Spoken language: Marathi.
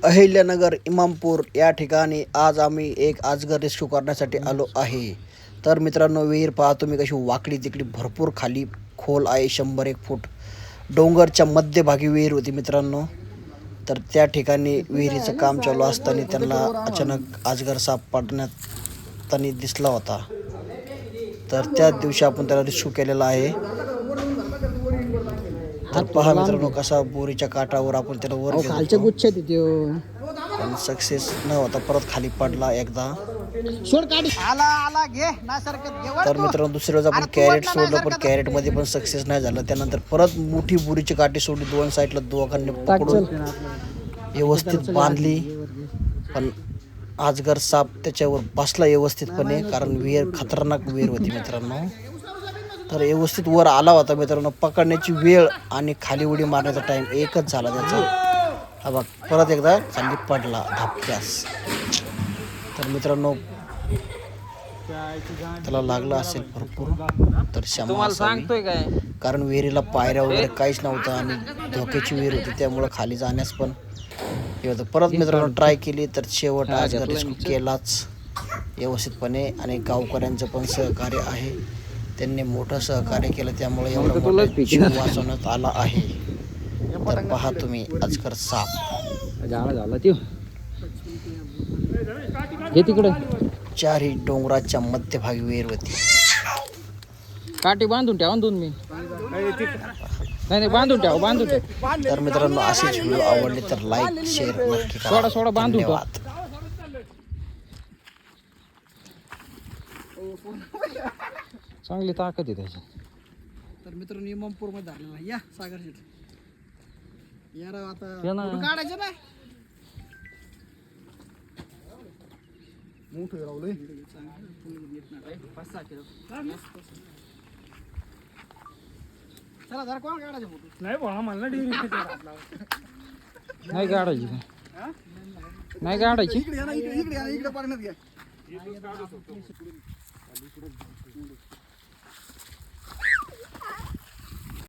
अहिल्यानगर इमामपूर या ठिकाणी आज आम्ही एक अजगर रेस्क्यू करण्यासाठी आलो आहे. तर मित्रांनो, विहीर पहा तुम्ही कशी वाकडी तिकडी भरपूर खाली खोल आहे. 100-1 फूट डोंगरच्या मध्यभागी विहीर होती मित्रांनो. तर त्या ठिकाणी विहिरीचं काम चालू असताना त्यांना अचानक अजगर साप पडण्यात दिसला होता. तर त्याच दिवशी आपण त्याला रेस्क्यू केलेला आहे. तर पहा मित्रांनो, कसा बोरीच्या काठावर आपण त्याला वर खालच्या गुच्छा तिथे पण सक्सेस न होता परत खाली पडला एकदा. तर मित्रांनो, दुसऱ्या वेळेस आपण कॅरेट सोडलं पण कॅरेट मध्ये पण सक्सेस नाही झालं. त्यानंतर परत मोठी बोरीची काठी सोडली, दोन साईडला दोघांनी पकडून व्यवस्थित बांधली. पण अजगर साप त्याच्यावर बसला व्यवस्थितपणे, कारण विहीर खतरनाक विहीर होती मित्रांनो. तर व्यवस्थित वर आला होता मित्रांनो. पकडण्याची वेळ आणि खाली उडी मारण्याचा टाइम एकच झाला त्याचा. हा बघ, परत एकदा खाली पडला धपक्यास. तर मित्रांनो, त्याला लागला असेल भरपूर. तर क्षमा सांगतोय काय, कारण विहिरीला पायऱ्या वगैरे काहीच नव्हतं आणि धोक्याची विहीर होती, त्यामुळे खाली जाण्यास पण हे होतं. परत मित्रांनो ट्राय केली तर शेवट आज रेस्क्यू केलाच व्यवस्थितपणे. आणि गावकऱ्यांचं पण सहकार्य आहे, त्यांनी मोठं सहकार्य केलं, त्यामुळे एवढा मोठा जीव वाचवण्यात आला आहे. तर पहा तुम्ही अजगर साप झाला त्यो हे तिकडे चारही डोंगराच्या मध्यभागी विहीर होती. काठी बांधून ठेवा दोन मी नाही बांधून ठेवा. तर मित्रांनो, अशीच व्हिडिओ आवडली तर लाईक शेअर नक्की करा. सोडा बांधून ठेवा. चांगली ताकद आहे त्याची. तर मित्रांनो, इमामपूर मध्ये धरलेला या सागर शेठ यार आता काढायचं ना. मोठं रावलंय चला जरा कोण काढायचे फोटो नाही बा आम्हाला नाही काढायची नाही काढायची. इकडे पाण्यात घ्या.